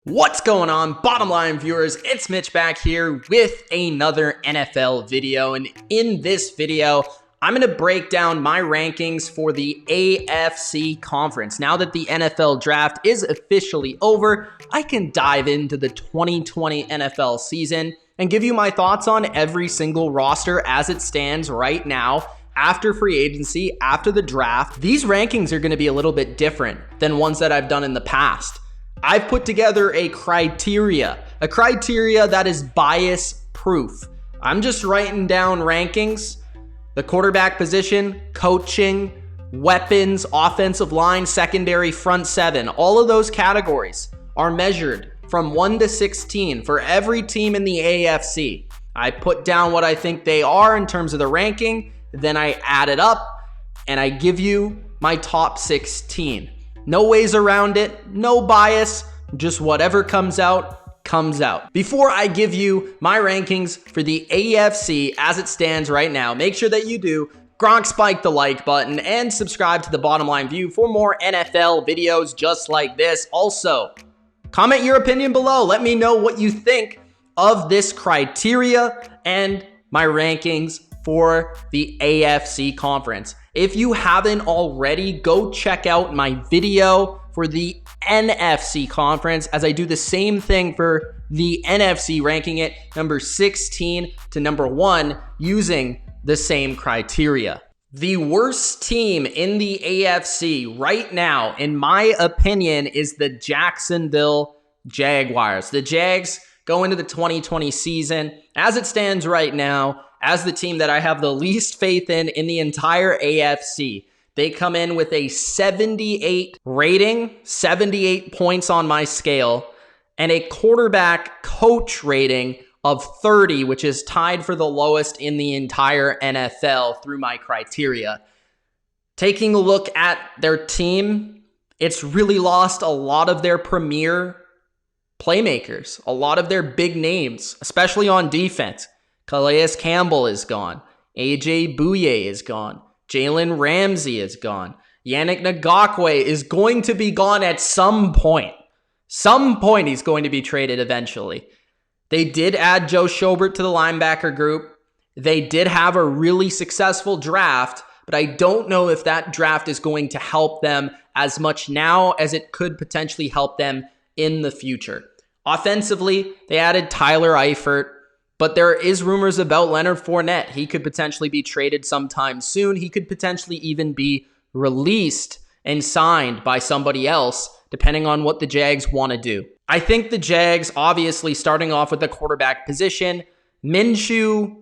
What's going on, bottom line viewers? It's Mitch back here with another NFL video, and in this video I'm going to break down my rankings for the AFC conference. Now that the NFL draft is officially over, I can dive into the 2020 NFL season and give you my thoughts on every single roster as it stands right now after free agency, after the draft. These rankings are going to be a little bit different than ones that I've done in the past. I've put together a criteria that is bias proof. I'm just writing down rankings, the quarterback position, coaching, weapons, offensive line, secondary, front seven. All of those categories are measured from 1 to 16 for every team in the AFC. I put down what I think they are in terms of the ranking, then I add it up, and I give you my top 16. No ways around it, no bias, just whatever comes out, comes out. Before I give you my rankings for the AFC as it stands right now, make sure that you do spike the like button and subscribe to the Bottom Line View for more NFL videos just like this. Also, comment your opinion below. Let me know what you think of this criteria and my rankings for the AFC conference. If you haven't already, go check out my video for the NFC conference, as I do the same thing for the NFC, ranking it number 16 to number 1 using the same criteria. The worst team in the AFC right now, in my opinion, is the Jacksonville Jaguars. The Jags go into the 2020 season, as it stands right now, as the team that I have the least faith in the entire AFC. They come in with a 78 rating, 78 points on my scale, and a quarterback coach rating of 30, which is tied for the lowest in the entire NFL through my criteria. Taking a look at their team, it's really lost a lot of their premier playmakers, a lot of their big names, especially on defense. Calais Campbell is gone. AJ Bouye is gone. Jalen Ramsey is gone. Yannick Ngakoue is going to be gone at some point. Some point he's going to be traded eventually. They did add Joe Schobert to the linebacker group. They did have a really successful draft, but I don't know if that draft is going to help them as much now as it could potentially help them in the future. Offensively, they added Tyler Eifert. But there is rumors about Leonard Fournette. He could potentially be traded sometime soon. He could potentially even be released and signed by somebody else, depending on what the Jags want to do. I think the Jags, obviously, starting off with the quarterback position, Minshew,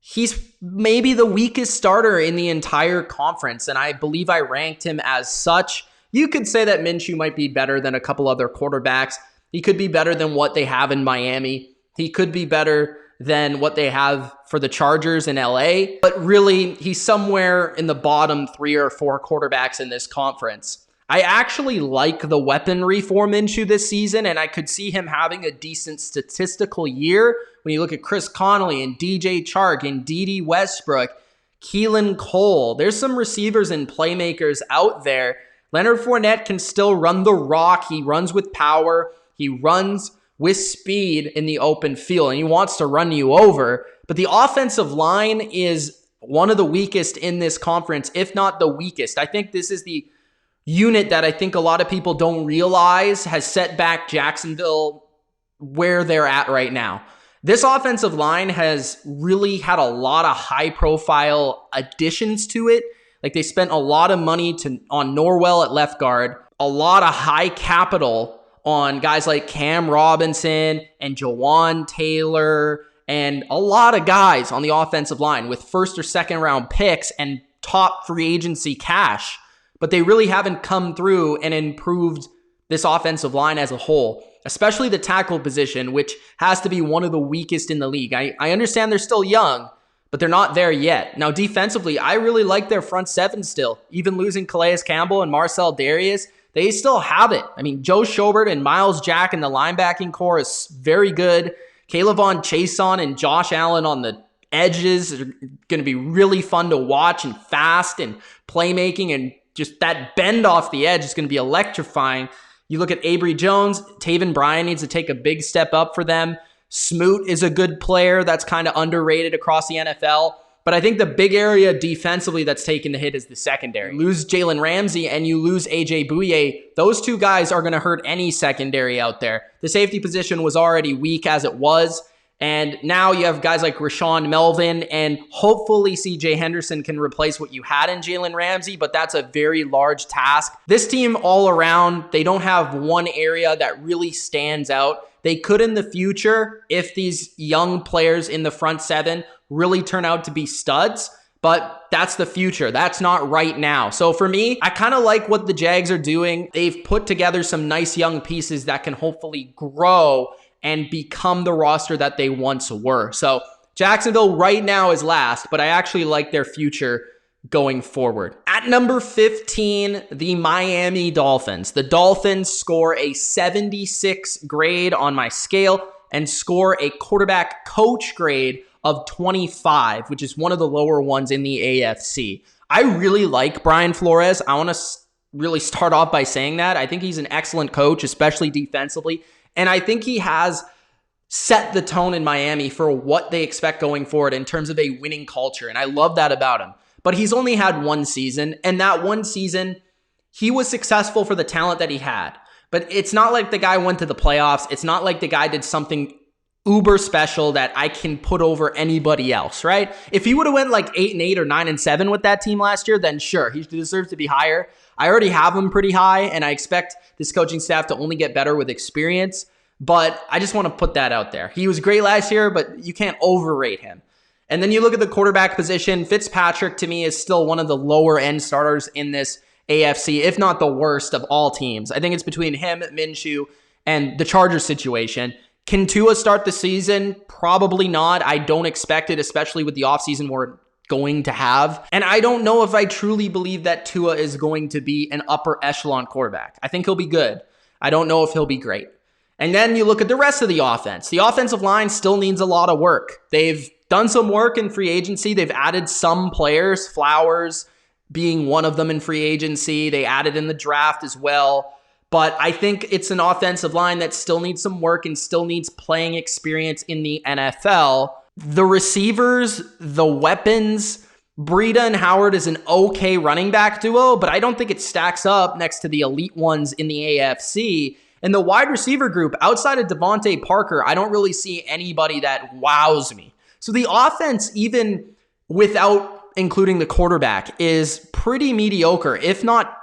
he's maybe the weakest starter in the entire conference, and I believe I ranked him as such. You could say that Minshew might be better than a couple other quarterbacks. He could be better than what they have in Miami. He could be better than what they have for the Chargers in LA. But really, he's somewhere in the bottom 3 or 4 quarterbacks in this conference. I actually like the weaponry for Minshew this season, and I could see him having a decent statistical year when you look at Chris Conley and DJ Chark and Dede Westbrook, Keelan Cole. There's some receivers and playmakers out there. Leonard Fournette can still run the rock. He runs with power. He runs with speed in the open field, and he wants to run you over. But the offensive line is one of the weakest in this conference, if not the weakest. I think this is the unit that I think a lot of people don't realize has set back Jacksonville where they're at right now. This offensive line has really had a lot of high-profile additions to it. Like, they spent a lot of money on Norwell at left guard, a lot of high capital on guys like Cam Robinson and Jawan Taylor and a lot of guys on the offensive line with first or second round picks and top free agency cash. But they really haven't come through and improved this offensive line as a whole, especially the tackle position, which has to be one of the weakest in the league. I understand they're still young, but they're not there yet. Now, defensively, I really like their front seven still. Even losing Calais Campbell and Marcel Darius, they still have it. I mean, Joe Schobert and Miles Jack in the linebacking core is very good. Kayvon Chaisson and Josh Allen on the edges are going to be really fun to watch and fast and playmaking, and just that bend off the edge is going to be electrifying. You look at Avery Jones, Taven Bryan needs to take a big step up for them. Smoot is a good player that's kind of underrated across the NFL. But I think the big area defensively that's taken the hit is the secondary. You lose Jalen Ramsey and you lose AJ Bouye. Those two guys are going to hurt any secondary out there. The safety position was already weak as it was. And now you have guys like Rashawn Melvin, and hopefully CJ Henderson can replace what you had in Jalen Ramsey, but that's a very large task. This team all around, they don't have one area that really stands out. They could in the future if these young players in the front seven really turn out to be studs, but that's the future. That's not right now. So for me, I kind of like what the Jags are doing. They've put together some nice young pieces that can hopefully grow and become the roster that they once were. So Jacksonville right now is last, but I actually like their future going forward. At number 15, the Miami Dolphins. The Dolphins score a 76 grade on my scale and score a quarterback coach grade of 25, which is one of the lower ones in the AFC. I really like Brian Flores. I want to really start off by saying that. I think he's an excellent coach, especially defensively. And I think he has set the tone in Miami for what they expect going forward in terms of a winning culture. And I love that about him. But he's only had one season. And that one season, he was successful for the talent that he had. But it's not like the guy went to the playoffs. It's not like the guy did something uber special that I can put over anybody else, right? If he would have went like 8-8 or 9-7 with that team last year, then sure, he deserves to be higher. I already have him pretty high, and I expect this coaching staff to only get better with experience. But I just want to put that out there. He was great last year, but you can't overrate him. And then you look at the quarterback position. Fitzpatrick, to me, is still one of the lower-end starters in this AFC, if not the worst of all teams. I think it's between him, Minshew, and the Chargers situation. Can Tua start the season? Probably not. I don't expect it, especially with the offseason we're going to have. And I don't know if I truly believe that Tua is going to be an upper echelon quarterback. I think he'll be good. I don't know if he'll be great. And then you look at the rest of the offense. The offensive line still needs a lot of work. They've done some work in free agency. They've added some players, Flowers being one of them in free agency. They added in the draft as well. But I think it's an offensive line that still needs some work and still needs playing experience in the NFL. The receivers, the weapons, Breida and Howard is an okay running back duo, but I don't think it stacks up next to the elite ones in the AFC. And the wide receiver group, outside of Devontae Parker, I don't really see anybody that wows me. So the offense, even without including the quarterback, is pretty mediocre, if not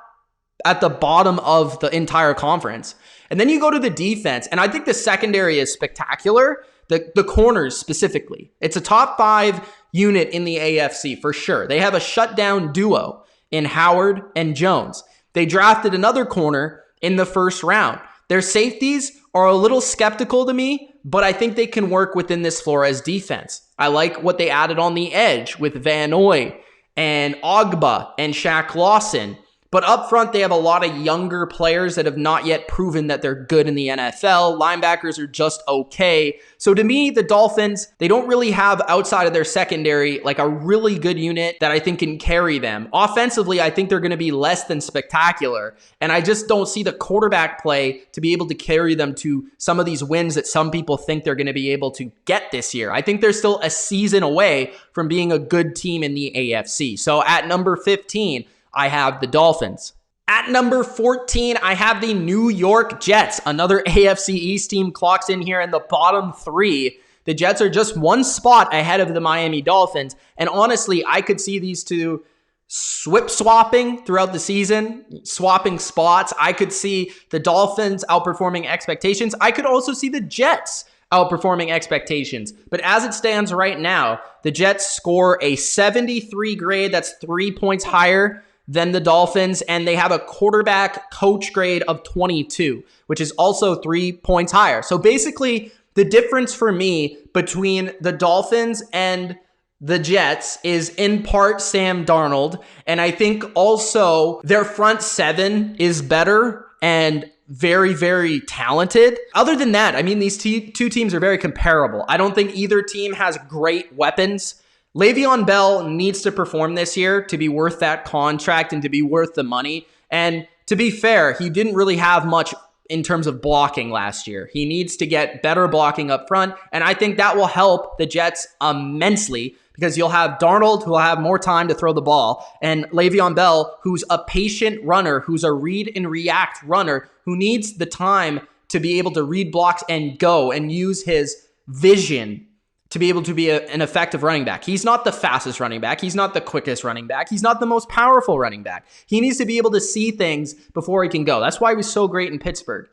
at the bottom of the entire conference. And then you go to the defense, and I think the secondary is spectacular. The corners specifically. It's a top 5 unit in the AFC for sure. They have a shutdown duo in Howard and Jones. They drafted another corner in the first round. Their safeties are a little skeptical to me, but I think they can work within this Flores defense. I like what they added on the edge with Van Noy and Ogba and Shaq Lawson. But up front, they have a lot of younger players that have not yet proven that they're good in the NFL. Linebackers are just okay. So to me, the Dolphins, they don't really have outside of their secondary like a really good unit that I think can carry them. Offensively, I think they're going to be less than spectacular. And I just don't see the quarterback play to be able to carry them to some of these wins that some people think they're going to be able to get this year. I think they're still a season away from being a good team in the AFC. So at number 15, I have the Dolphins. At number 14, I have the New York Jets. Another AFC East team clocks in here in the bottom 3. The Jets are just one spot ahead of the Miami Dolphins. And honestly, I could see these two swapping throughout the season, swapping spots. I could see the Dolphins outperforming expectations. I could also see the Jets outperforming expectations. But as it stands right now, the Jets score a 73 grade. That's 3 points higher than the Dolphins, and they have a quarterback coach grade of 22, which is also 3 points higher. So basically, the difference for me between the Dolphins and the Jets is in part Sam Darnold, and I think also their front 7 is better and very, very talented. Other than that, I mean, these two teams are very comparable. I don't think either team has great weapons. Le'Veon Bell needs to perform this year to be worth that contract and to be worth the money. And to be fair, he didn't really have much in terms of blocking last year. He needs to get better blocking up front, and I think that will help the Jets immensely because you'll have Darnold, who will have more time to throw the ball, and Le'Veon Bell, who's a patient runner, who's a read and react runner, who needs the time to be able to read blocks and go and use his vision to be able to be an effective running back. He's not the fastest running back. He's not the quickest running back. He's not the most powerful running back. He needs to be able to see things before he can go. That's why he was so great in Pittsburgh.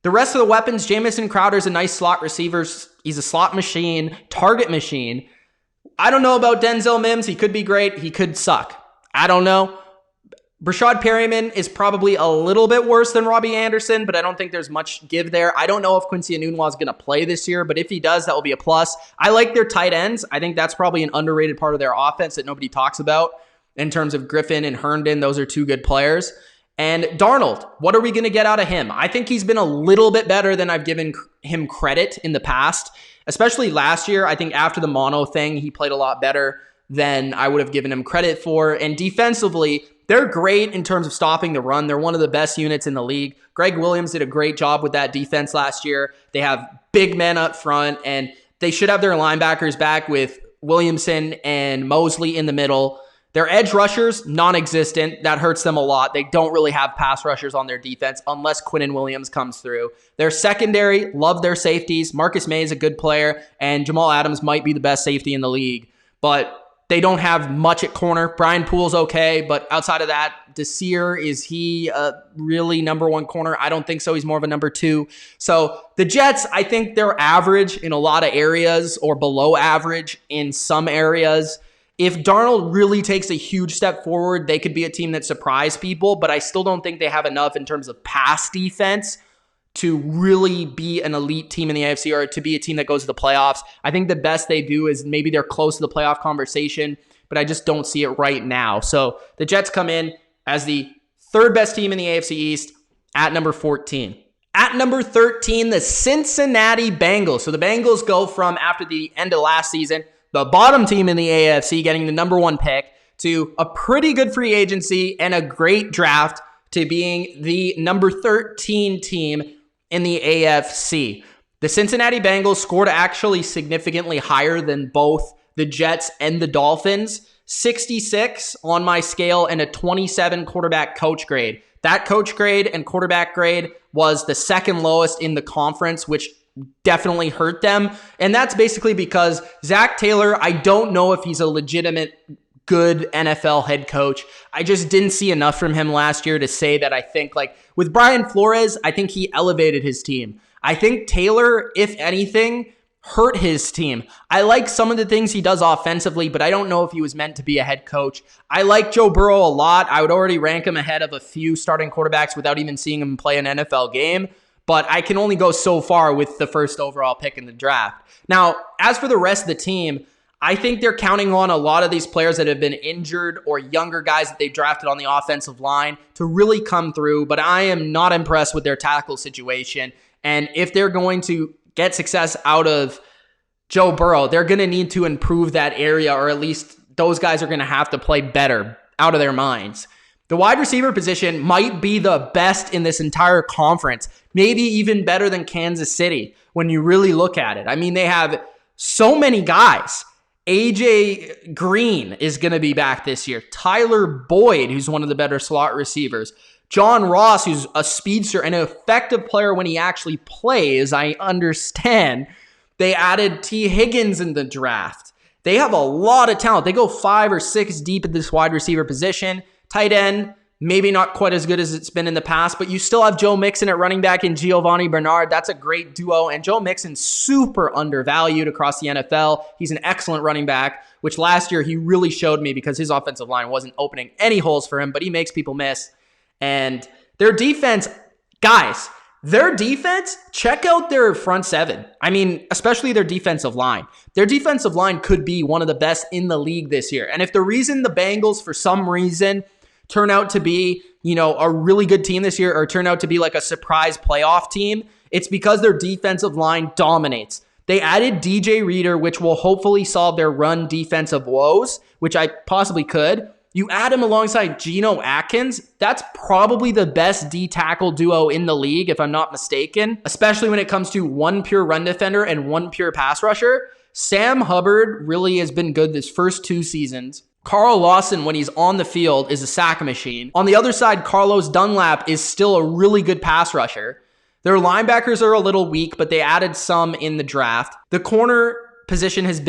The rest of the weapons, Jamison Crowder's a nice slot receiver. He's a slot machine, target machine. I don't know about Denzel Mims. He could be great. He could suck. I don't know. Brashad Perryman is probably a little bit worse than Robbie Anderson, but I don't think there's much give there. I don't know if Quincy Enunwa is going to play this year, but if he does, that will be a plus. I like their tight ends. I think that's probably an underrated part of their offense that nobody talks about in terms of Griffin and Herndon. Those are two good players. And Darnold, what are we going to get out of him? I think he's been a little bit better than I've given him credit in the past, especially last year. I think after the mono thing, he played a lot better than I would have given him credit for. And defensively, they're great in terms of stopping the run. They're one of the best units in the league. Greg Williams did a great job with that defense last year. They have big men up front, and they should have their linebackers back with Williamson and Mosley in the middle. Their edge rushers, non-existent. That hurts them a lot. They don't really have pass rushers on their defense unless Quinnen Williams comes through. Their secondary, love their safeties. Marcus May is a good player, and Jamal Adams might be the best safety in the league. But they don't have much at corner. Brian Poole's okay, but outside of that, Desir, is he a really number one corner? I don't think so. He's more of a number two. So the Jets, I think they're average in a lot of areas or below average in some areas. If Darnold really takes a huge step forward, they could be a team that surprise people, but I still don't think they have enough in terms of pass defense to really be an elite team in the AFC or to be a team that goes to the playoffs. I think the best they do is maybe they're close to the playoff conversation, but I just don't see it right now. So the Jets come in as the third best team in the AFC East at number 14. At number 13, the Cincinnati Bengals. So the Bengals go from, after the end of last season, the bottom team in the AFC getting the number one pick to a pretty good free agency and a great draft to being the number 13 team in the AFC. The Cincinnati Bengals scored actually significantly higher than both the Jets and the Dolphins. 66 on my scale and a 27 quarterback coach grade. That coach grade and quarterback grade was the second lowest in the conference, which definitely hurt them. And that's basically because Zach Taylor, I don't know if he's a legitimate good NFL head coach. I just didn't see enough from him last year to say that I think, like with Brian Flores, I think he elevated his team. I think Taylor, if anything, hurt his team. I like some of the things he does offensively, but I don't know if he was meant to be a head coach. I like Joe Burrow a lot. I would already rank him ahead of a few starting quarterbacks without even seeing him play an NFL game, but I can only go so far with the first overall pick in the draft. Now, as for the rest of the team, I think they're counting on a lot of these players that have been injured or younger guys that they drafted on the offensive line to really come through, but I am not impressed with their tackle situation. And if they're going to get success out of Joe Burrow, they're going to need to improve that area, or at least those guys are going to have to play better out of their minds. The wide receiver position might be the best in this entire conference, maybe even better than Kansas City when you really look at it. I mean, they have so many guys. AJ Green is going to be back this year. Tyler Boyd, who's one of the better slot receivers. John Ross, who's a speedster and an effective player when he actually plays, I understand. They added T. Higgins in the draft. They have a lot of talent. They go 5 or 6 deep at this wide receiver position. Tight end, maybe not quite as good as it's been in the past, but you still have Joe Mixon at running back and Giovanni Bernard. That's a great duo, and Joe Mixon's super undervalued across the NFL. He's an excellent running back, which last year he really showed me because his offensive line wasn't opening any holes for him, but he makes people miss. And their defense, guys, their defense, check out their front seven. I mean, especially their defensive line. Their defensive line could be one of the best in the league this year. And if the reason the Bengals, for some reason, turn out to be, a really good team this year or turn out to be like a surprise playoff team, it's because their defensive line dominates. They added DJ Reader, which will hopefully solve their run defensive woes, which I possibly could. You add him alongside Geno Atkins, that's probably the best D-tackle duo in the league, if I'm not mistaken, especially when it comes to one pure run defender and one pure pass rusher. Sam Hubbard really has been good this first 2 seasons. Carl Lawson, when he's on the field, is a sack machine. On the other side, Carlos Dunlap is still a really good pass rusher. Their linebackers are a little weak, but they added some in the draft. The corner position has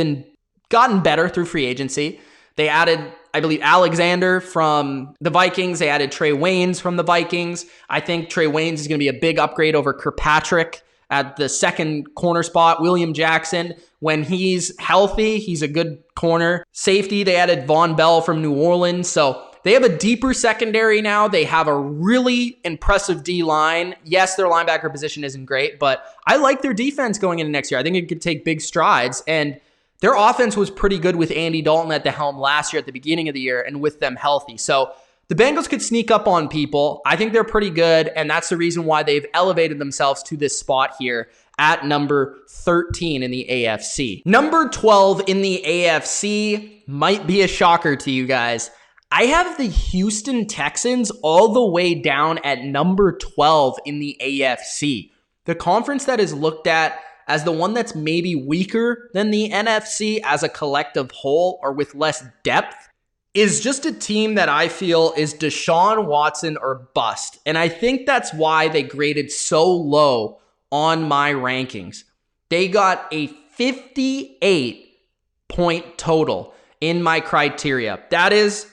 gotten better through free agency. They added, I believe, Alexander from the Vikings. They added Trey Waynes from the Vikings. I think Trey Waynes is going to be a big upgrade over Kirkpatrick at the second corner spot. William Jackson, when he's healthy, he's a good corner. Safety, they added Von Bell from New Orleans. So they have a deeper secondary now. They have a really impressive D-line. Yes, their linebacker position isn't great, but I like their defense going into next year. I think it could take big strides, and their offense was pretty good with Andy Dalton at the helm last year at the beginning of the year and with them healthy. So the Bengals could sneak up on people. I think they're pretty good, and that's the reason why they've elevated themselves to this spot here at number 13 in the AFC. Number 12 in the AFC might be a shocker to you guys. I have the Houston Texans all the way down at number 12 in the AFC. The conference that is looked at as the one that's maybe weaker than the NFC as a collective whole or with less depth is just a team that I feel is Deshaun Watson or bust. And I think that's why they graded so low on my rankings. They got a 58-point total in my criteria. That is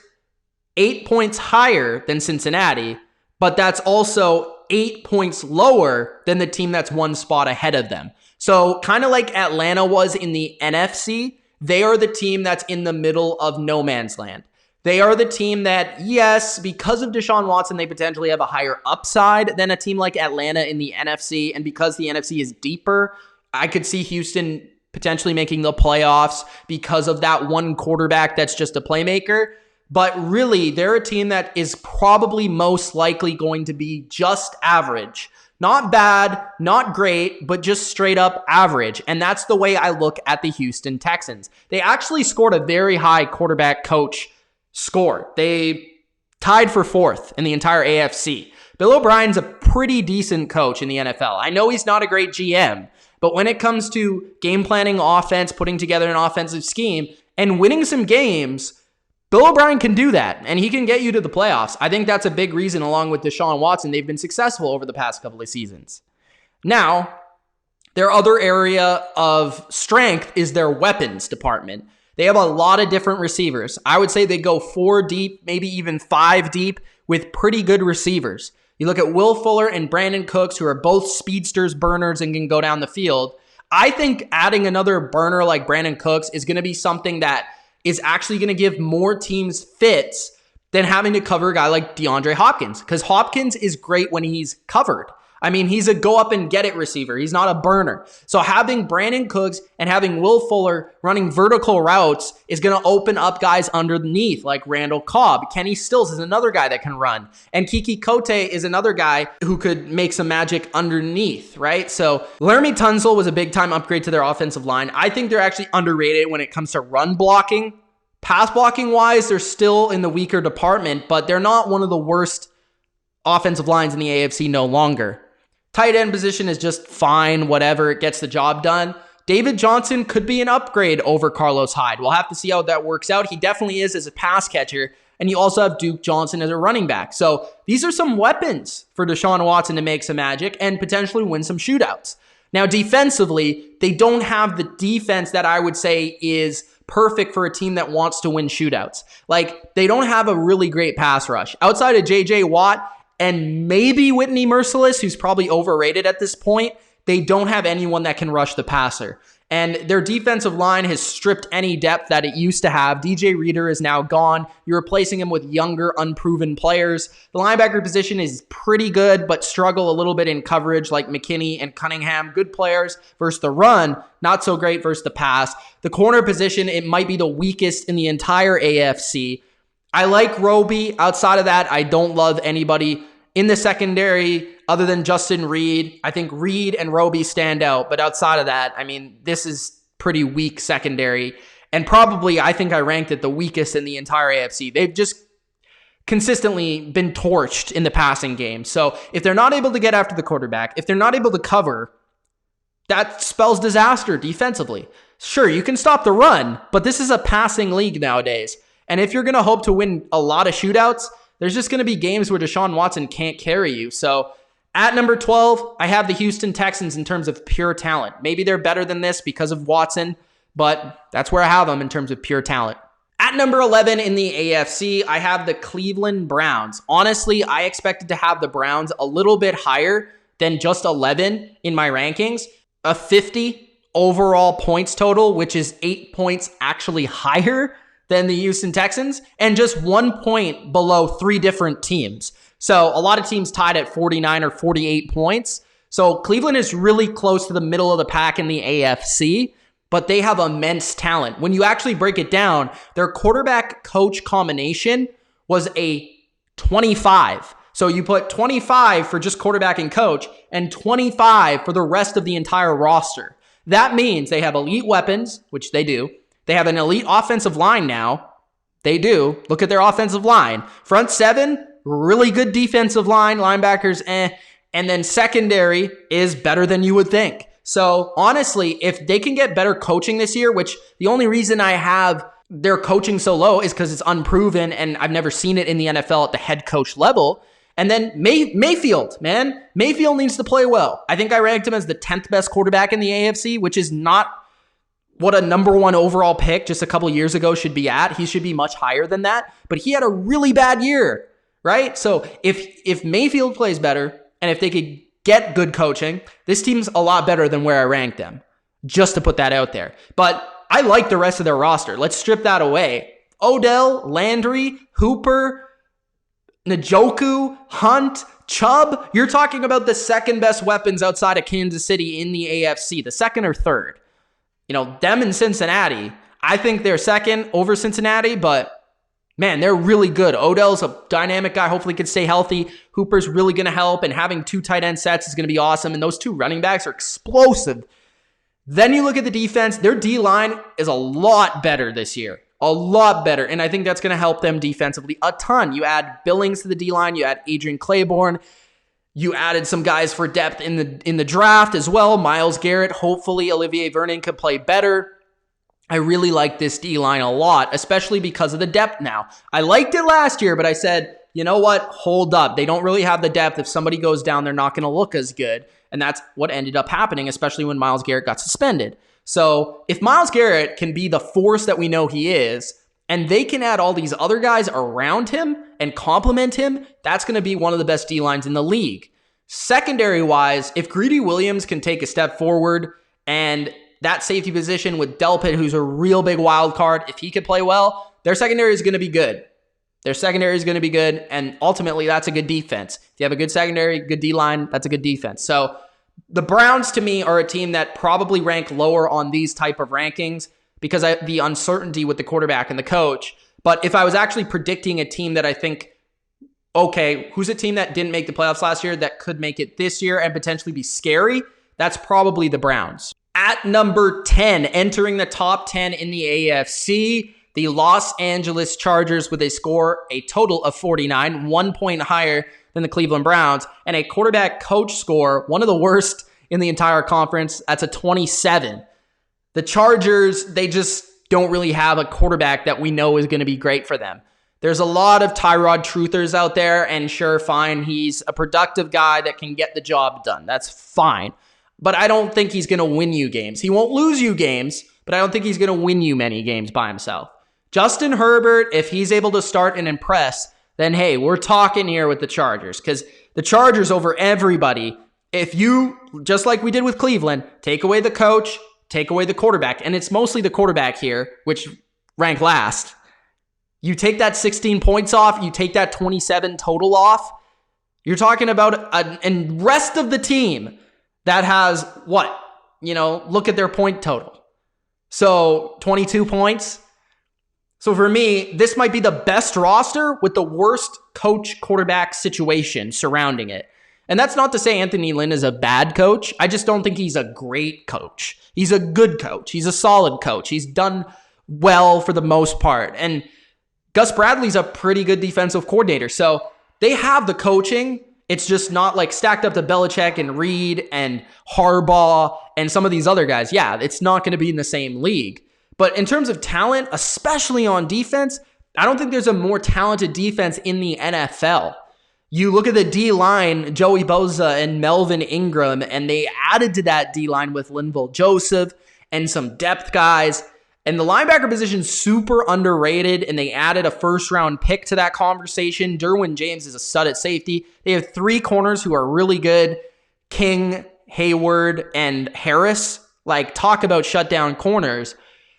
8 points higher than Cincinnati, but that's also 8 points lower than the team that's one spot ahead of them. So kind of like Atlanta was in the NFC, they are the team that's in the middle of no man's land. They are the team that, yes, because of Deshaun Watson, they potentially have a higher upside than a team like Atlanta in the NFC. And because the NFC is deeper, I could see Houston potentially making the playoffs because of that one quarterback that's just a playmaker. But really, they're a team that is probably most likely going to be just average. Not bad, not great, but just straight up average. And that's the way I look at the Houston Texans. They actually scored a very high quarterback coach score. They tied for 4th in the entire AFC. Bill O'Brien's a pretty decent coach in the NFL. I know he's not a great GM, but when it comes to game planning offense, putting together an offensive scheme, and winning some games, Bill O'Brien can do that, and he can get you to the playoffs. I think that's a big reason, along with Deshaun Watson, they've been successful over the past couple of seasons. Now, their other area of strength is their weapons department. They have a lot of different receivers. I would say they go 4 deep, maybe even 5 deep with pretty good receivers. You look at Will Fuller and Brandon Cooks, who are both speedsters, burners, and can go down the field. I think adding another burner like Brandon Cooks is going to be something that is actually going to give more teams fits than having to cover a guy like DeAndre Hopkins, because Hopkins is great when he's covered. I mean, he's a go up and get it receiver. He's not a burner. So having Brandon Cooks and having Will Fuller running vertical routes is going to open up guys underneath like Randall Cobb. Kenny Stills is another guy that can run. And Kiki Kote is another guy who could make some magic underneath, right? So Laramie Tunsil was a big time upgrade to their offensive line. I think they're actually underrated when it comes to run blocking. Pass blocking wise, they're still in the weaker department, but they're not one of the worst offensive lines in the AFC no longer. Tight end position is just fine, whatever, it gets the job done. David Johnson could be an upgrade over Carlos Hyde. We'll have to see how that works out. He definitely is as a pass catcher, and you also have Duke Johnson as a running back. So these are some weapons for Deshaun Watson to make some magic and potentially win some shootouts. Now, defensively, they don't have the defense that I would say is perfect for a team that wants to win shootouts. Like, they don't have a really great pass rush. Outside of J.J. Watt and maybe Whitney Merciless, who's probably overrated at this point, they don't have anyone that can rush the passer. And their defensive line has stripped any depth that it used to have. DJ Reader is now gone. You're replacing him with younger, unproven players. The linebacker position is pretty good, but struggle a little bit in coverage like McKinney and Cunningham. Good players versus the run, not so great versus the pass. The corner position, it might be the weakest in the entire AFC. I like Roby. Outside of that, I don't love anybody in the secondary other than Justin Reed. I think Reed and Roby stand out, but outside of that, I mean, this is pretty weak secondary. And probably, I think I ranked it the weakest in the entire AFC. They've just consistently been torched in the passing game. So if they're not able to get after the quarterback, if they're not able to cover, that spells disaster defensively. Sure, you can stop the run, but this is a passing league nowadays. And if you're going to hope to win a lot of shootouts, there's just going to be games where Deshaun Watson can't carry you. So at number 12, I have the Houston Texans in terms of pure talent. Maybe they're better than this because of Watson, but that's where I have them in terms of pure talent. At number 11 in the AFC, I have the Cleveland Browns. Honestly, I expected to have the Browns a little bit higher than just 11 in my rankings. A 50 overall points total, which is 8 points actually higher than the Houston Texans, and just 1 point below 3 different teams. So a lot of teams tied at 49 or 48 points. So Cleveland is really close to the middle of the pack in the AFC, but they have immense talent. When you actually break it down, their quarterback-coach combination was a 25. So you put 25 for just quarterback and coach and 25 for the rest of the entire roster. That means they have elite weapons, which they do. They have an elite offensive line now. They do. Look at their offensive line. Front seven, really good defensive line. Linebackers, And then secondary is better than you would think. So honestly, if they can get better coaching this year, which the only reason I have their coaching so low is because it's unproven and I've never seen it in the NFL at the head coach level. And then Mayfield, man. Mayfield needs to play well. I think I ranked him as the 10th best quarterback in the AFC, which is not what a number 1 overall pick just a couple years ago should be at. He should be much higher than that. But he had a really bad year, right? So if Mayfield plays better and if they could get good coaching, this team's a lot better than where I ranked them, just to put that out there. But I like the rest of their roster. Let's strip that away. Odell, Landry, Hooper, Njoku, Hunt, Chubb. You're talking about the second best weapons outside of Kansas City in the AFC, the second or third. You know, them and Cincinnati. I think they're second over Cincinnati, but man, they're really good. Odell's a dynamic guy, hopefully can stay healthy. Hooper's really going to help, and having 2 tight end sets is going to be awesome, and those 2 running backs are explosive. Then you look at the defense. Their D-line is a lot better this year. A lot better, and I think that's going to help them defensively a ton. You add Billings to the D-line. You add Adrian Claiborne. You added some guys for depth in the draft as well. Myles Garrett. Hopefully Olivier Vernon could play better. I really like this D-line a lot, especially because of the depth now. I liked it last year, but I said, you know what? Hold up. They don't really have the depth. If somebody goes down, they're not going to look as good. And that's what ended up happening, especially when Myles Garrett got suspended. So if Myles Garrett can be the force that we know he is, and they can add all these other guys around him and complement him, that's going to be one of the best D-lines in the league. Secondary-wise, if Greedy Williams can take a step forward and that safety position with Delpit, who's a real big wild card, if he could play well, their secondary is going to be good. Their secondary is going to be good, and ultimately, that's a good defense. If you have a good secondary, good D-line, that's a good defense. So the Browns, to me, are a team that probably rank lower on these type of rankings because the uncertainty with the quarterback and the coach. But if I was actually predicting a team that I think, okay, who's a team that didn't make the playoffs last year that could make it this year and potentially be scary, that's probably the Browns. At number 10, entering the top 10 in the AFC, the Los Angeles Chargers with a total of 49, 1 point higher than the Cleveland Browns, and a quarterback coach score, one of the worst in the entire conference. That's a 27. The Chargers, they just don't really have a quarterback that we know is going to be great for them. There's a lot of Tyrod truthers out there, and sure, fine, he's a productive guy that can get the job done. That's fine. But I don't think he's going to win you games. He won't lose you games, but I don't think he's going to win you many games by himself. Justin Herbert, if he's able to start and impress, then hey, we're talking here with the Chargers, because the Chargers over everybody, if you, just like we did with Cleveland, take away the coach, take away the quarterback, and it's mostly the quarterback here, which ranked last. You take that 16 points off, you take that 27 total off, you're talking about and rest of the team that has what? Look at their point total. So 22 points. So for me, this might be the best roster with the worst coach-quarterback situation surrounding it. And that's not to say Anthony Lynn is a bad coach. I just don't think he's a great coach. He's a good coach. He's a solid coach. He's done well for the most part. And Gus Bradley's a pretty good defensive coordinator. So they have the coaching. It's just not like stacked up to Belichick and Reed and Harbaugh and some of these other guys. Yeah, it's not going to be in the same league. But in terms of talent, especially on defense, I don't think there's a more talented defense in the NFL. You look at the D-line, Joey Bosa and Melvin Ingram, and they added to that D-line with Linval Joseph and some depth guys. And the linebacker position is super underrated, and they added a first-round pick to that conversation. Derwin James is a stud at safety. They have 3 corners who are really good, King, Hayward, and Harris. Like, talk about shutdown corners.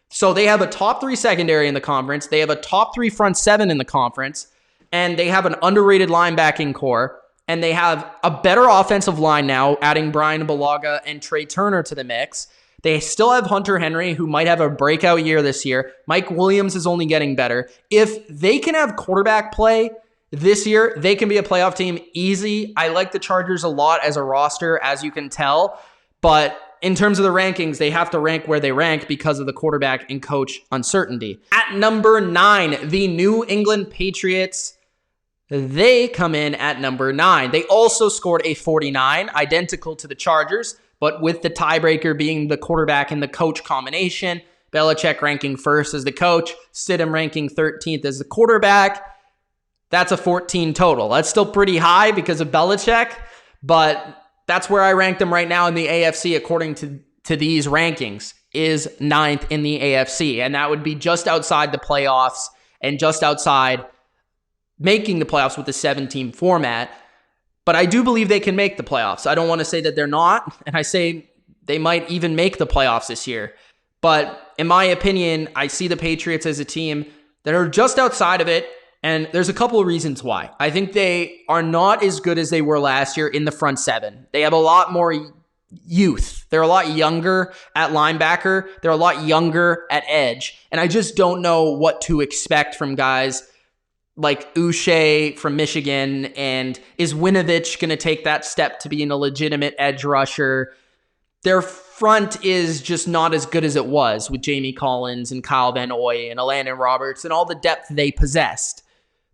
So they have a top 3 secondary in the conference. They have a top 3 front 7 in the conference. And they have an underrated linebacking core. And they have a better offensive line now, adding Brian Bulaga and Trey Turner to the mix. They still have Hunter Henry, who might have a breakout year this year. Mike Williams is only getting better. If they can have quarterback play this year, they can be a playoff team easy. I like the Chargers a lot as a roster, as you can tell. But in terms of the rankings, they have to rank where they rank because of the quarterback and coach uncertainty. At number 9, the New England Patriots. They come in at number 9. They also scored a 49, identical to the Chargers, but with the tiebreaker being the quarterback and the coach combination. Belichick ranking first as the coach, Stidham ranking 13th as the quarterback. That's a 14 total. That's still pretty high because of Belichick, but that's where I rank them right now in the AFC according to these rankings, is 9th in the AFC. And that would be just outside the playoffs and just outside making the playoffs with the 7-team format. But I do believe they can make the playoffs. I don't want to say that they're not, and I say they might even make the playoffs this year. But in my opinion, I see the Patriots as a team that are just outside of it, and there's a couple of reasons why. I think they are not as good as they were last year in the front 7. They have a lot more youth. They're a lot younger at linebacker. They're a lot younger at edge. And I just don't know what to expect from guys like Uche from Michigan, and is Winovich going to take that step to being a legitimate edge rusher? Their front is just not as good as it was with Jamie Collins and Kyle Van Noy and Elandon Roberts and all the depth they possessed.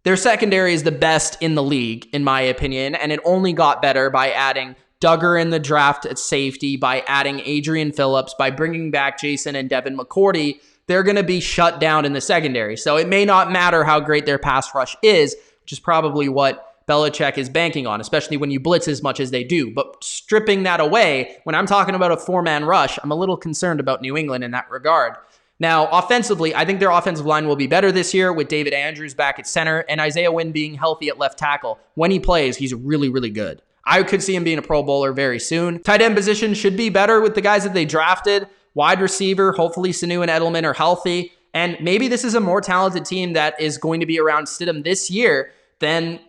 Their secondary is the best in the league, in my opinion, and it only got better by adding Duggar in the draft at safety, by adding Adrian Phillips, by bringing back Jason and Devin McCourty. They're going to be shut down in the secondary. So it may not matter how great their pass rush is, which is probably what Belichick is banking on, especially when you blitz as much as they do. But stripping that away, when I'm talking about a 4-man rush, I'm a little concerned about New England in that regard. Now, offensively, I think their offensive line will be better this year with David Andrews back at center and Isaiah Wynn being healthy at left tackle. When he plays, he's really, really good. I could see him being a Pro Bowler very soon. Tight end position should be better with the guys that they drafted. Wide receiver, hopefully Sanu and Edelman are healthy. And maybe this is a more talented team that is going to be around Stidham this year than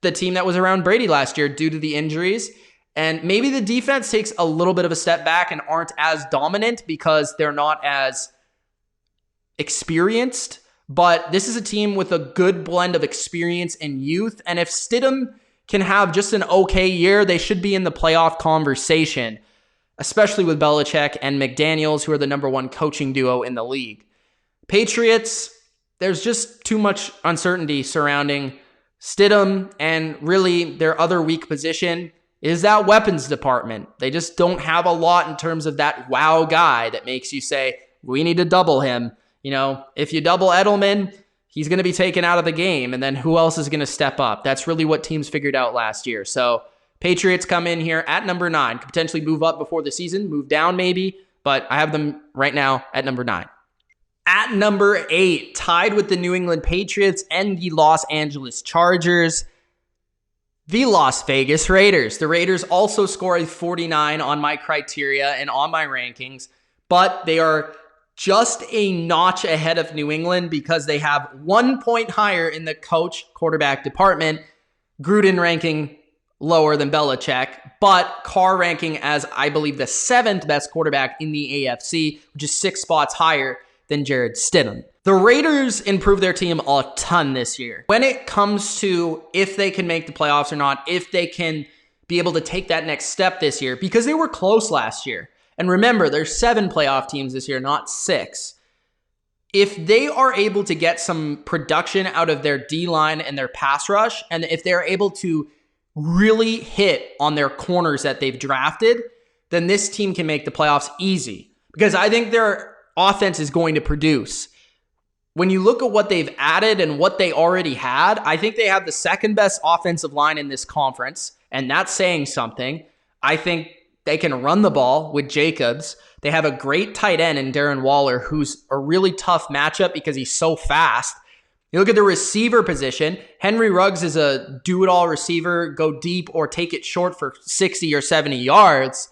the team that was around Brady last year due to the injuries. And maybe the defense takes a little bit of a step back and aren't as dominant because they're not as experienced. But this is a team with a good blend of experience and youth. And if Stidham can have just an okay year, they should be in the playoff conversation, especially with Belichick and McDaniels, who are the number 1 coaching duo in the league. Patriots, there's just too much uncertainty surrounding Stidham, and really their other weak position is that weapons department. They just don't have a lot in terms of that wow guy that makes you say, we need to double him. You know, if you double Edelman, he's going to be taken out of the game, and then who else is going to step up? That's really what teams figured out last year. So Patriots come in here at number 9, could potentially move up before the season, move down maybe, but I have them right now at number 9. At number 8, tied with the New England Patriots and the Los Angeles Chargers, the Las Vegas Raiders. The Raiders also score a 49 on my criteria and on my rankings, but they are just a notch ahead of New England because they have 1 point higher in the coach quarterback department. Gruden ranking lower than Belichick, but Carr ranking as, I believe, the 7th best quarterback in the AFC, which is 6 spots higher than Jared Stidham. The Raiders improved their team a ton this year. When it comes to if they can make the playoffs or not, if they can be able to take that next step this year, because they were close last year. And remember, there's 7 playoff teams this year, not 6. if they are able to get some production out of their D-line and their pass rush, and if they're able to really hit on their corners that they've drafted, then this team can make the playoffs easy. Because I think their offense is going to produce. When you look at what they've added and what they already had, I think they have the second best offensive line in this conference, and that's saying something. I think they can run the ball with Jacobs. They have a great tight end in Darren Waller, who's a really tough matchup because he's so fast. You look at the receiver position. Henry Ruggs is a do-it-all receiver, go deep or take it short for 60 or 70 yards,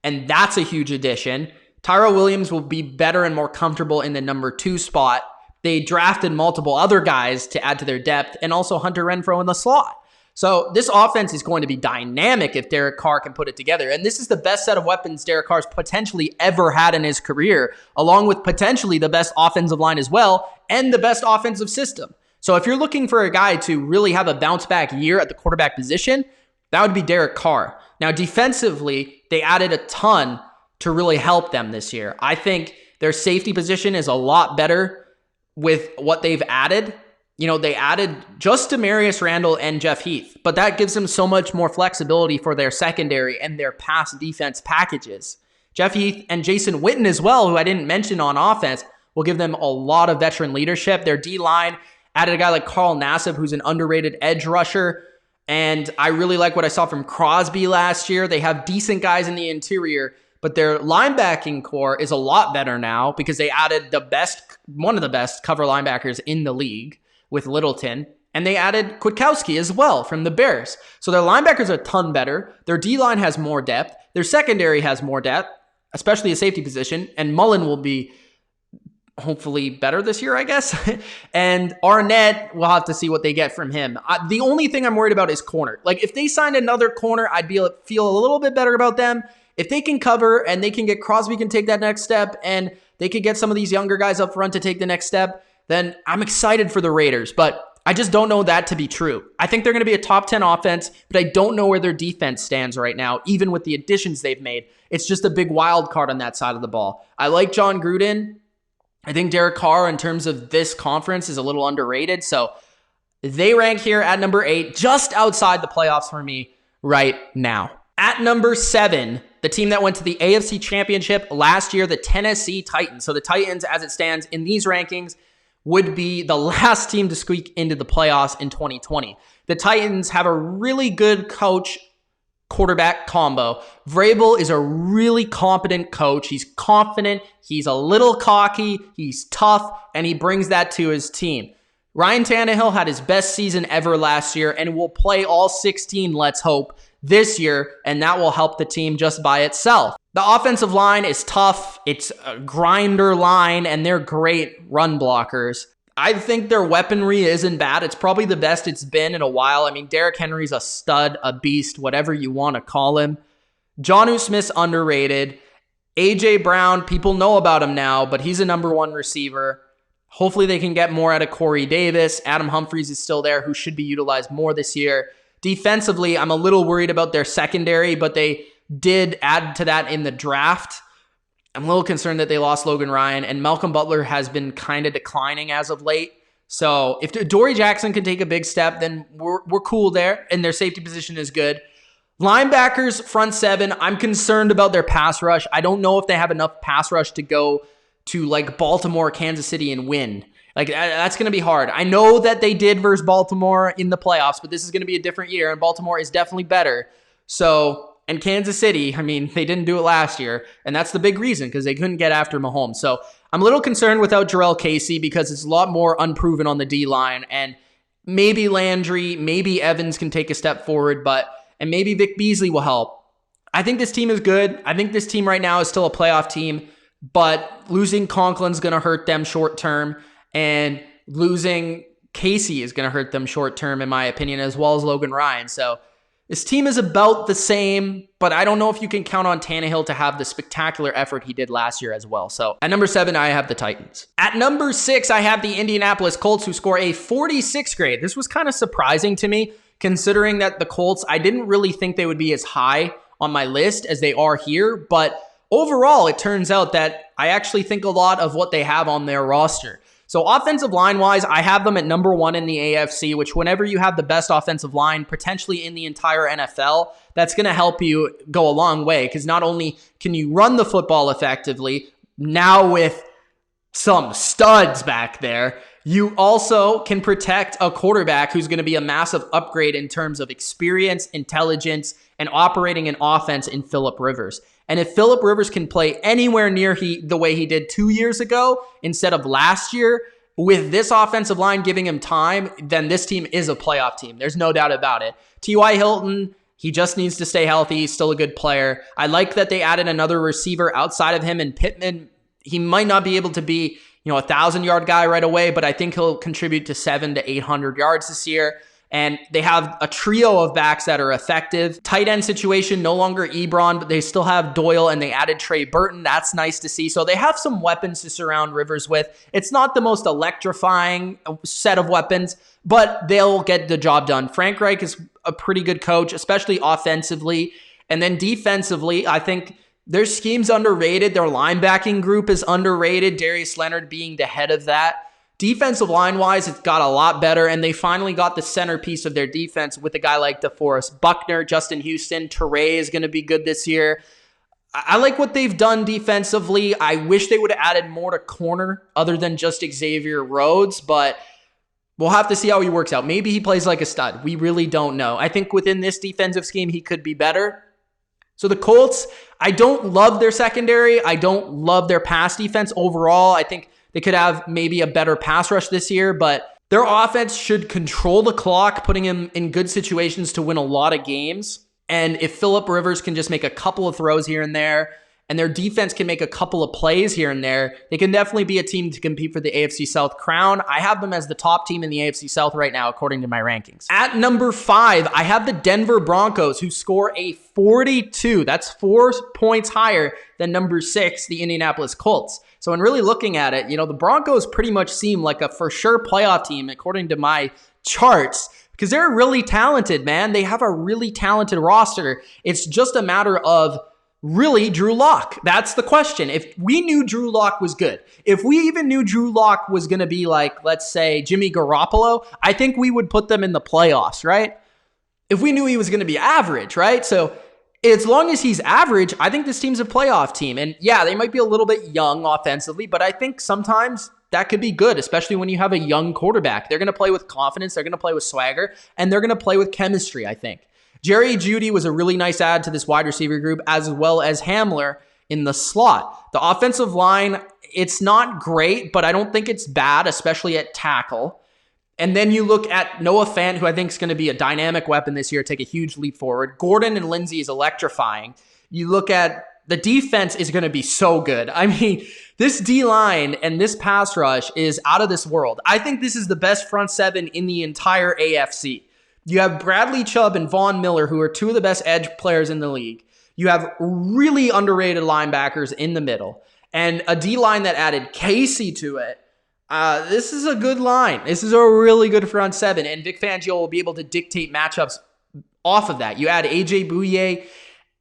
and that's a huge addition. Tyrell Williams will be better and more comfortable in the number 2 spot. They drafted multiple other guys to add to their depth, and also Hunter Renfrow in the slot. So this offense is going to be dynamic if Derek Carr can put it together. And this is the best set of weapons Derek Carr's potentially ever had in his career, along with potentially the best offensive line as well, and the best offensive system. So if you're looking for a guy to really have a bounce back year at the quarterback position, that would be Derek Carr. Now defensively, they added a ton to really help them this year. I think their safety position is a lot better with what they've added. You know, they added just Demarius Randall and Jeff Heath, but that gives them so much more flexibility for their secondary and their pass defense packages. Jeff Heath and Jason Witten as well, who I didn't mention on offense, will give them a lot of veteran leadership. Their D-line added a guy like Carl Nassib, who's an underrated edge rusher, and I really like what I saw from Crosby last year. They have decent guys in the interior, but their linebacking core is a lot better now because they added one of the best cover linebackers in the league with Littleton, and they added Kwiatkowski as well from the Bears. So their linebackers are a ton better. Their D-line has more depth. Their secondary has more depth, especially a safety position, and Mullen will be hopefully better this year, I guess. And Arnett, we'll have to see what they get from him. The only thing I'm worried about is corner. Like, if they signed another corner, I'd feel a little bit better about them. If they can cover and they can get Crosby can take that next step, and they could get some of these younger guys up front to take the next step, then I'm excited for the Raiders, but I just don't know that to be true. I think they're going to be a top 10 offense, but I don't know where their defense stands right now, even with the additions they've made. It's just a big wild card on that side of the ball. I like John Gruden. I think Derek Carr, in terms of this conference, is a little underrated, so they rank here at number 8, just outside the playoffs for me right now. At number 7, the team that went to the AFC Championship last year, the Tennessee Titans. So the Titans, as it stands in these rankings, would be the last team to squeak into the playoffs in 2020. The Titans have a really good coach-quarterback combo. Vrabel is a really competent coach. He's confident, he's a little cocky, he's tough, and he brings that to his team. Ryan Tannehill had his best season ever last year and will play all 16, let's hope, this year, and that will help the team just by itself. The offensive line is tough. It's a grinder line, and they're great run blockers. I think their weaponry isn't bad. It's probably the best it's been in a while. I mean, Derrick Henry's a stud, a beast, whatever you want to call him. Jonnu Smith's underrated. A.J. Brown, people know about him now, but he's a number 1 receiver. Hopefully they can get more out of Corey Davis. Adam Humphries is still there, who should be utilized more this year. Defensively, I'm a little worried about their secondary, but they did add to that in the draft. I'm a little concerned that they lost Logan Ryan, and Malcolm Butler has been kind of declining as of late. So if Dory Jackson can take a big step, then we're cool there, and their safety position is good. Linebackers, front 7, I'm concerned about their pass rush. I don't know if they have enough pass rush to go to like Baltimore, Kansas City, and win. Like, that's going to be hard. I know that they did versus Baltimore in the playoffs, but this is going to be a different year, and Baltimore is definitely better. So, and Kansas City, I mean, they didn't do it last year, and that's the big reason, because they couldn't get after Mahomes. So, I'm a little concerned without Jarrell Casey, because it's a lot more unproven on the D-line, and maybe Landry, maybe Evans can take a step forward, and maybe Vic Beasley will help. I think this team is good. I think this team right now is still a playoff team, but losing Conklin's going to hurt them short term. And losing Casey is going to hurt them short term, in my opinion, as well as Logan Ryan. So this team is about the same, but I don't know if you can count on Tannehill to have the spectacular effort he did last year as well. So at number 7, I have the Titans. At number 6, I have the Indianapolis Colts, who score a 46 grade. This was kind of surprising to me, considering that the Colts, I didn't really think they would be as high on my list as they are here, but overall, it turns out that I actually think a lot of what they have on their roster. So offensive line-wise, I have them at number 1 in the AFC, which whenever you have the best offensive line, potentially in the entire NFL, that's going to help you go a long way, because not only can you run the football effectively, now with some studs back there, you also can protect a quarterback who's going to be a massive upgrade in terms of experience, intelligence, and operating an offense in Phillip Rivers. And if Phillip Rivers can play anywhere near the way he did 2 years ago instead of last year, with this offensive line giving him time, then this team is a playoff team. There's no doubt about it. T.Y. Hilton, he just needs to stay healthy. He's still a good player. I like that they added another receiver outside of him, and Pittman, he might not be able to be, a 1,000-yard guy right away, but I think he'll contribute to 700 to 800 yards this year. And they have a trio of backs that are effective. Tight end situation, no longer Ebron, but they still have Doyle, and they added Trey Burton. That's nice to see. So they have some weapons to surround Rivers with. It's not the most electrifying set of weapons, but they'll get the job done. Frank Reich is a pretty good coach, especially offensively. And then defensively, I think their scheme's underrated. Their linebacking group is underrated, Darius Leonard being the head of that. Defensive line-wise, it's got a lot better, and they finally got the centerpiece of their defense with a guy like DeForest Buckner, Justin Houston. Teray is going to be good this year. I like what they've done defensively. I wish they would have added more to corner other than just Xavier Rhodes, but we'll have to see how he works out. Maybe he plays like a stud. We really don't know. I think within this defensive scheme, he could be better. So the Colts, I don't love their secondary. I don't love their pass defense overall. I think they could have maybe a better pass rush this year, but their offense should control the clock, putting them in good situations to win a lot of games. And if Phillip Rivers can just make a couple of throws here and there, and their defense can make a couple of plays here and there, they can definitely be a team to compete for the AFC South crown. I have them as the top team in the AFC South right now, according to my rankings. At number 5, I have the Denver Broncos, who score a 42. That's 4 points higher than number 6, the Indianapolis Colts. So in really looking at it, the Broncos pretty much seem like a for sure playoff team, according to my charts, because they're really talented, man. They have a really talented roster. It's just a matter of really Drew Lock. That's the question. If we knew Drew Lock was good, if we even knew Drew Lock was going to be like, let's say, Jimmy Garoppolo, I think we would put them in the playoffs, right? If we knew he was going to be average, right? So as long as he's average, I think this team's a playoff team. And yeah, they might be a little bit young offensively, but I think sometimes that could be good, especially when you have a young quarterback. They're going to play with confidence, they're going to play with swagger, and they're going to play with chemistry, I think. Jerry Jeudy was a really nice add to this wide receiver group, as well as Hamler in the slot. The offensive line, it's not great, but I don't think it's bad, especially at tackle. And then you look at Noah Fant, who I think is going to be a dynamic weapon this year, take a huge leap forward. Gordon and Lindsey is electrifying. You look at the defense is going to be so good. I mean, this D-line and this pass rush is out of this world. I think this is the best front seven in the entire AFC. You have Bradley Chubb and Von Miller, who are 2 of the best edge players in the league. You have really underrated linebackers in the middle, and a D-line that added Casey to it. This is a good line. This is a really good front seven, and Vic Fangio will be able to dictate matchups off of that. You add A.J. Bouye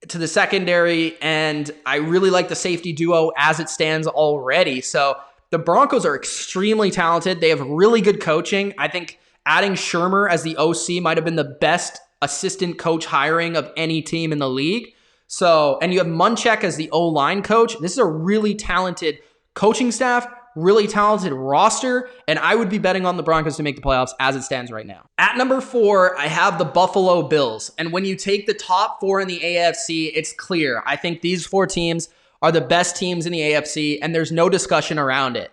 to the secondary, and I really like the safety duo as it stands already. So the Broncos are extremely talented. They have really good coaching. I think adding Shermer as the OC might have been the best assistant coach hiring of any team in the league. So, and you have Munchak as the O-line coach. This is a really talented coaching staff, really talented roster, and I would be betting on the Broncos to make the playoffs as it stands right now. At number 4, I have the Buffalo Bills. And when you take the top 4 in the AFC, it's clear. I think these 4 teams are the best teams in the AFC, and there's no discussion around it.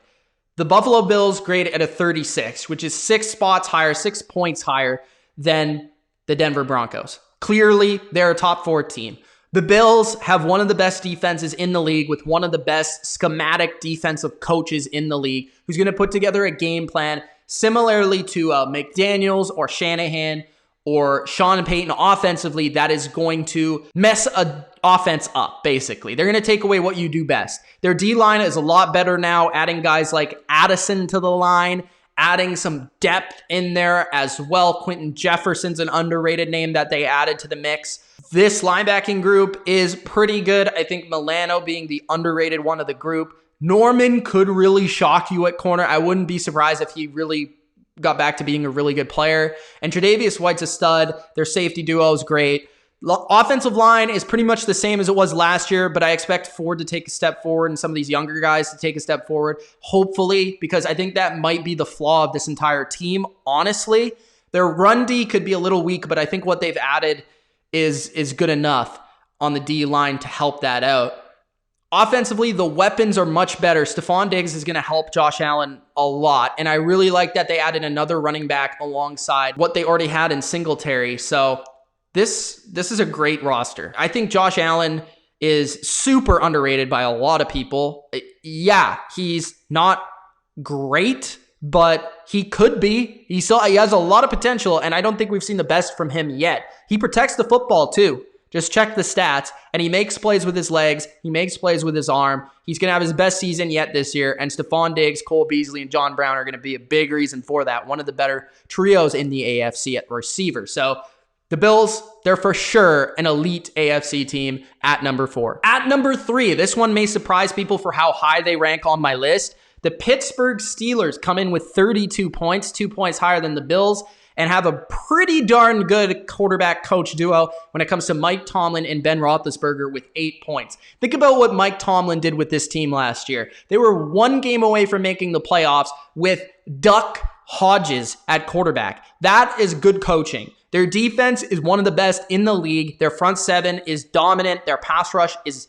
The Buffalo Bills grade at a 36, which is 6 spots higher, 6 points higher than the Denver Broncos. Clearly, they're a top 4 team. The Bills have one of the best defenses in the league with one of the best schematic defensive coaches in the league who's going to put together a game plan similarly to McDaniels or Shanahan or Sean Payton offensively that is going to mess an offense up, basically. They're going to take away what you do best. Their D-line is a lot better now, adding guys like Addison to the line, adding some depth in there as well. Quentin Jefferson's an underrated name that they added to the mix. This linebacking group is pretty good. I think Milano being the underrated one of the group. Norman could really shock you at corner. I wouldn't be surprised if he really got back to being a really good player. And Tre'Davious White's a stud. Their safety duo is great. Offensive line is pretty much the same as it was last year, but I expect Ford to take a step forward and some of these younger guys to take a step forward, hopefully, because I think that might be the flaw of this entire team, honestly. Their run D could be a little weak, but I think what they've added is good enough on the D line to help that out. Offensively, the weapons are much better. Stephon Diggs is going to help Josh Allen a lot, and I really like that they added another running back alongside what they already had in Singletary, so This is a great roster. I think Josh Allen is super underrated by a lot of people. Yeah, he's not great, but he could be. He has a lot of potential, and I don't think we've seen the best from him yet. He protects the football too. Just check the stats, and he makes plays with his legs. He makes plays with his arm. He's going to have his best season yet this year, and Stephon Diggs, Cole Beasley, and John Brown are going to be a big reason for that. One of the better trios in the AFC at receiver. So the Bills, they're for sure an elite AFC team at number 4. At number 3, this one may surprise people for how high they rank on my list. The Pittsburgh Steelers come in with 32 points, 2 points higher than the Bills, and have a pretty darn good quarterback coach duo when it comes to Mike Tomlin and Ben Roethlisberger with 8 points. Think about what Mike Tomlin did with this team last year. They were 1 game away from making the playoffs with Duck Hodges at quarterback. That is good coaching. Their defense is one of the best in the league. Their front 7 is dominant. Their pass rush is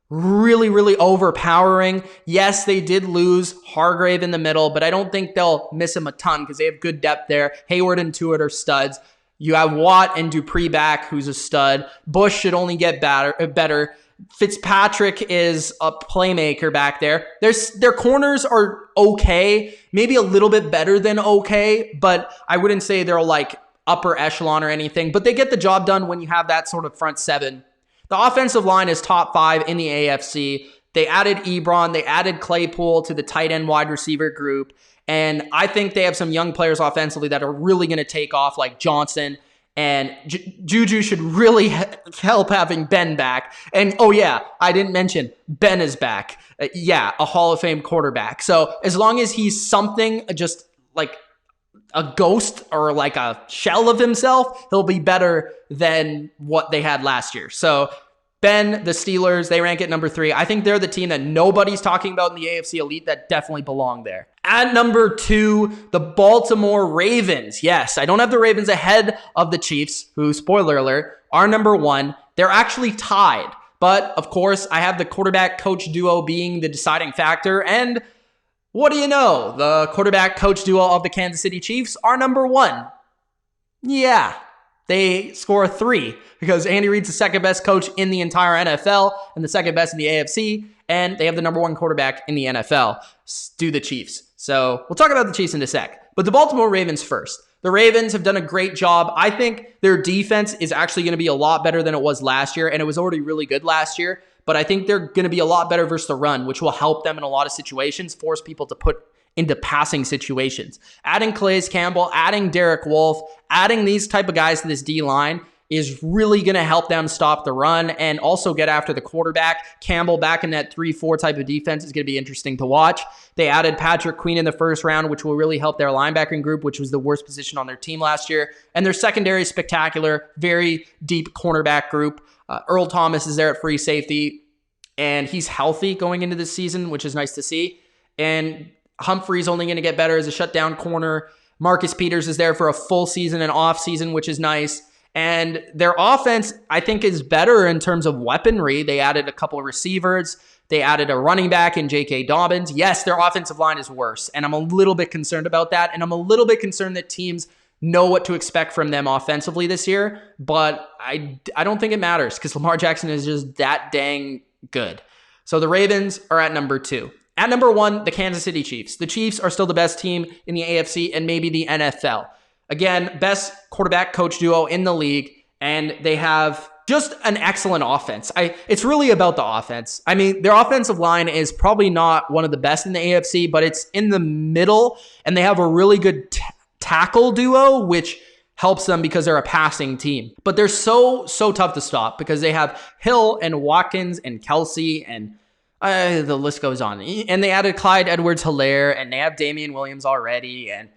really, really overpowering. Yes, they did lose Hargrave in the middle, but I don't think they'll miss him a ton because they have good depth there. Hayward and Tuitt are studs. You have Watt and Dupree back, who's a stud. Bush should only get better. Fitzpatrick is a playmaker back there. Their corners are okay, maybe a little bit better than okay, but I wouldn't say they're like upper echelon or anything, but they get the job done when you have that sort of front 7. The offensive line is top 5 in the AFC. They added Ebron, they added Claypool to the tight end wide receiver group, and I think they have some young players offensively that are really going to take off, like Johnson, and Juju should really help having Ben back. And oh yeah, I didn't mention Ben is back. A Hall of Fame quarterback. So as long as he's something just like a ghost or like a shell of himself, he'll be better than what they had last year. So Ben, the Steelers, they rank at number 3. I think they're the team that nobody's talking about in the AFC Elite that definitely belong there. At number 2, the Baltimore Ravens. Yes, I don't have the Ravens ahead of the Chiefs, who, spoiler alert, are number 1. They're actually tied. But, of course, I have the quarterback-coach duo being the deciding factor, and what do you know? The quarterback-coach duo of the Kansas City Chiefs are number 1. Yeah, they score 3 because Andy Reid's the second best coach in the entire NFL and the second best in the AFC, and they have the number 1 quarterback in the NFL. Do the Chiefs. So we'll talk about the Chiefs in a sec. But the Baltimore Ravens first. The Ravens have done a great job. I think their defense is actually going to be a lot better than it was last year, and it was already really good last year. But I think they're going to be a lot better versus the run, which will help them in a lot of situations, force people to put into passing situations. Adding Calais Campbell, adding Derek Wolfe, adding these type of guys to this D-line is really going to help them stop the run and also get after the quarterback. Campbell back in that 3-4 type of defense is going to be interesting to watch. They added Patrick Queen in the first round, which will really help their linebacking group, which was the worst position on their team last year. And their secondary is spectacular, very deep cornerback group. Earl Thomas is there at free safety, and he's healthy going into this season, which is nice to see. And Humphrey's only going to get better as a shutdown corner. Marcus Peters is there for a full season and off season, which is nice. And their offense, I think, is better in terms of weaponry. They added a couple of receivers. They added a running back in J.K. Dobbins. Yes, their offensive line is worse, and I'm a little bit concerned about that. And I'm a little bit concerned that teams know what to expect from them offensively this year. But I don't think it matters because Lamar Jackson is just that dang good. So the Ravens are at number 2. At number 1, the Kansas City Chiefs. The Chiefs are still the best team in the AFC and maybe the NFL. Again, best quarterback coach duo in the league, and they have just an excellent offense. It's really about the offense. I mean, their offensive line is probably not one of the best in the AFC, but it's in the middle, and they have a really good tackle duo, which helps them because they're a passing team. But they're so tough to stop because they have Hill and Watkins and Kelsey, and the list goes on. And they added Clyde Edwards-Helaire, and they have Damian Williams already. And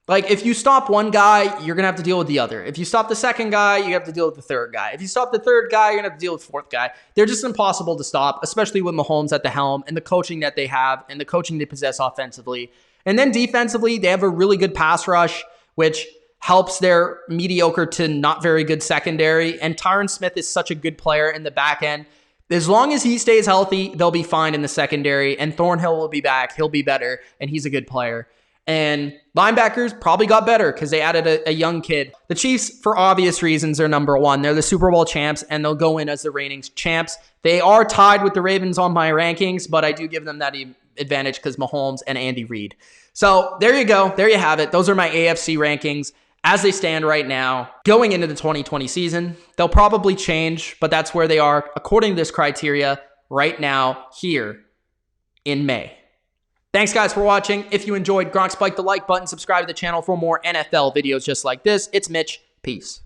like, if you stop one guy, you're going to have to deal with the other. If you stop the second guy, you have to deal with the third guy. If you stop the third guy, you're going to have to deal with the fourth guy. They're just impossible to stop, especially with Mahomes at the helm and the coaching that they have and the coaching they possess offensively. And then defensively, they have a really good pass rush, which helps their mediocre to not very good secondary. And Tyron Smith is such a good player in the back end. As long as he stays healthy, they'll be fine in the secondary. And Thornhill will be back. He'll be better, and he's a good player. And linebackers probably got better because they added a young kid. The Chiefs, for obvious reasons, are number one. They're the Super Bowl champs, and they'll go in as the reigning champs. They are tied with the Ravens on my rankings, but I do give them that advantage because Mahomes and Andy Reid. So there you go. There you have it. Those are my AFC rankings as they stand right now. Going into the 2020 season, they'll probably change, but that's where they are according to this criteria right now here in May. Thanks, guys, for watching. If you enjoyed, Gronk, spike the like button, subscribe to the channel for more NFL videos just like this. It's Mitch. Peace.